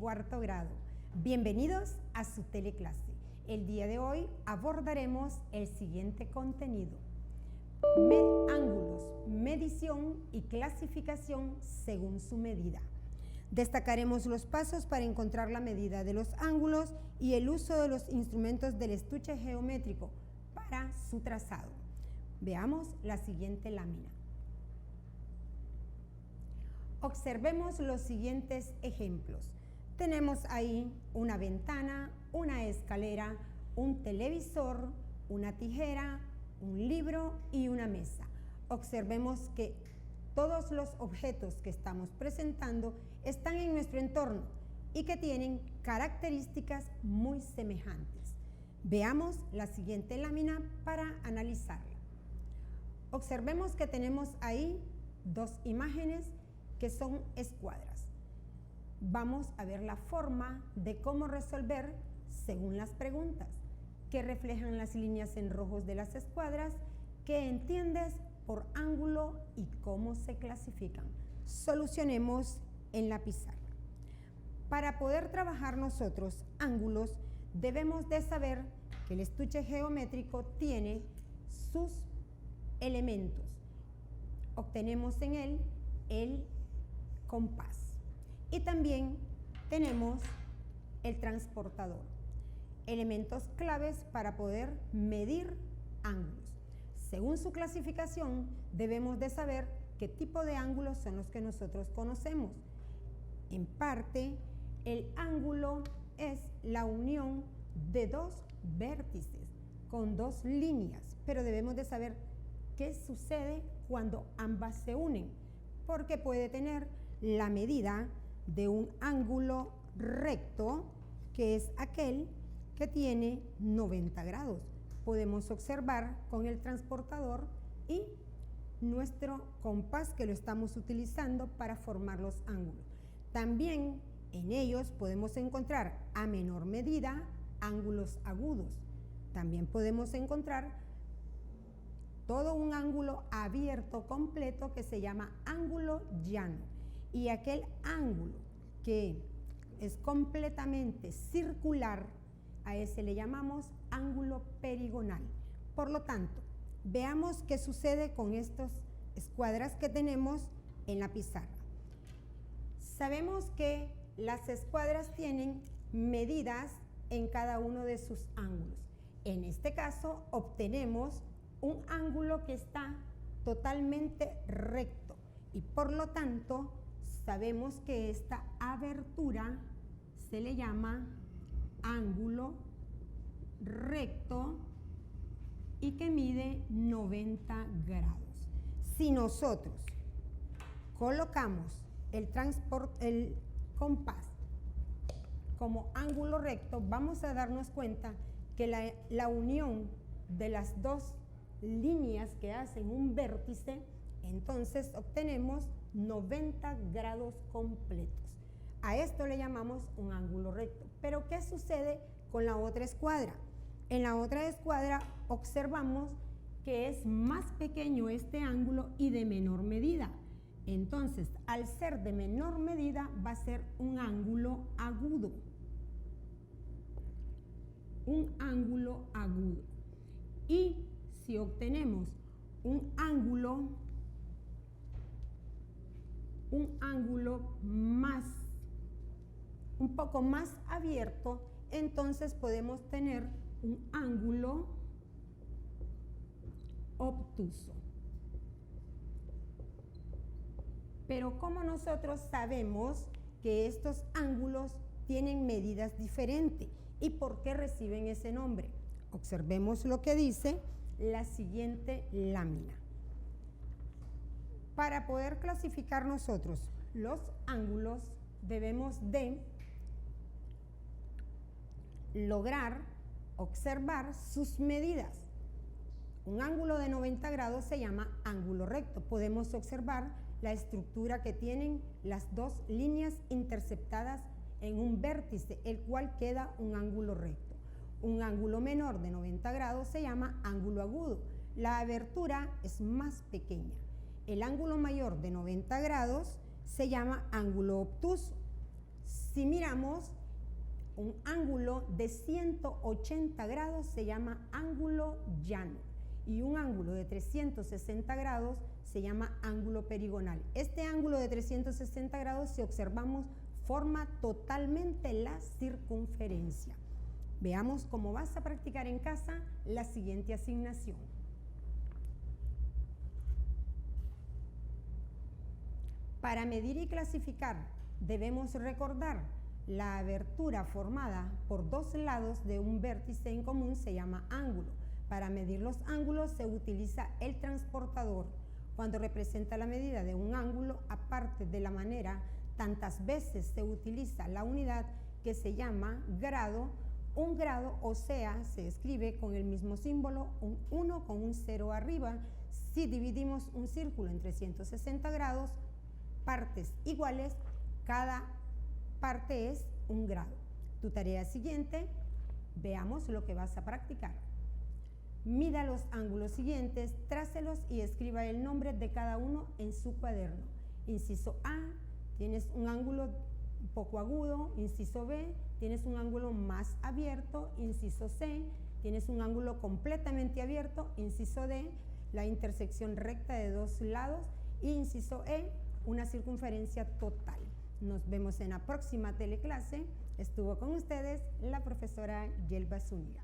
cuarto grado. Bienvenidos a su teleclase. El día de hoy abordaremos el siguiente contenido. Ángulos, medición y clasificación según su medida. Destacaremos los pasos para encontrar la medida de los ángulos y el uso de los instrumentos del estuche geométrico para su trazado. Veamos la siguiente lámina. Observemos los siguientes ejemplos. Tenemos ahí una ventana, una escalera, un televisor, una tijera, un libro y una mesa. Observemos que todos los objetos que estamos presentando están en nuestro entorno y que tienen características muy semejantes. Veamos la siguiente lámina para analizarla. Observemos que tenemos ahí dos imágenes que son escuadras. Vamos a ver la forma de cómo resolver según las preguntas que reflejan las líneas en rojos de las escuadras, que entiendes por ángulo y cómo se clasifican. Solucionemos en la pizarra. Para poder trabajar nosotros ángulos, debemos de saber que el estuche geométrico tiene sus elementos. Obtenemos en él el compás y también tenemos el transportador, elementos claves para poder medir ángulos. Según su clasificación, debemos de saber qué tipo de ángulos son los que nosotros conocemos. En parte, el ángulo es la unión de dos vértices con dos líneas, pero debemos de saber qué sucede cuando ambas se unen, porque puede tener la medida de un ángulo recto, que es aquel que tiene 90 grados. Podemos observar con el transportador y nuestro compás, que lo estamos utilizando para formar los ángulos. También en ellos podemos encontrar a menor medida ángulos agudos. También podemos encontrar todo un ángulo abierto completo que se llama ángulo llano, y aquel ángulo que es completamente circular, a ese le llamamos ángulo perigonal. Por lo tanto, veamos qué sucede con estas escuadras que tenemos en la pizarra. Sabemos que las escuadras tienen medidas en cada uno de sus ángulos. En este caso, obtenemos un ángulo que está totalmente recto y por lo tanto sabemos que esta abertura se le llama ángulo recto y que mide 90 grados. Si nosotros colocamos el compás como ángulo recto, vamos a darnos cuenta que la unión de las dos líneas que hacen un vértice, entonces obtenemos 90 grados completos. A esto le llamamos un ángulo recto. Pero ¿qué sucede con la otra escuadra? En la otra escuadra observamos que es más pequeño este ángulo y de menor medida. Entonces, al ser de menor medida, va a ser un ángulo agudo. Un ángulo agudo. Y si obtenemos un ángulo un poco más abierto, entonces podemos tener un ángulo obtuso. Pero ¿cómo nosotros sabemos que estos ángulos tienen medidas diferentes y por qué reciben ese nombre? Observemos lo que dice la siguiente lámina. Para poder clasificar nosotros los ángulos, debemos de lograr observar sus medidas. Un ángulo de 90 grados se llama ángulo recto. Podemos observar la estructura que tienen las dos líneas interceptadas en un vértice, el cual queda un ángulo recto. Un ángulo menor de 90 grados se llama ángulo agudo. La abertura es más pequeña. El ángulo mayor de 90 grados se llama ángulo obtuso. Si miramos un ángulo de 180 grados se llama ángulo llano y un ángulo de 360 grados se llama ángulo perigonal. Este ángulo de 360 grados, si observamos, forma totalmente la circunferencia. Veamos cómo vas a practicar en casa la siguiente asignación. Para medir y clasificar, debemos recordar la abertura formada por dos lados de un vértice en común se llama ángulo. Para medir los ángulos se utiliza el transportador. Cuando representa la medida de un ángulo, aparte de la manera, tantas veces se utiliza la unidad que se llama grado. Un grado, o sea, se escribe con el mismo símbolo, un 1 con un 0 arriba. Si dividimos un círculo en 360 grados, partes iguales, cada parte es un grado. Tu tarea siguiente, veamos lo que vas a practicar. Mida los ángulos siguientes, trácelos y escriba el nombre de cada uno en su cuaderno. Inciso A, tienes un ángulo un poco agudo. Inciso B, tienes un ángulo más abierto. Inciso C, tienes un ángulo completamente abierto. Inciso D, la intersección recta de dos lados. Y inciso E, una circunferencia total. Nos vemos en la próxima teleclase. Estuvo con ustedes la profesora Yelva Zúñiga.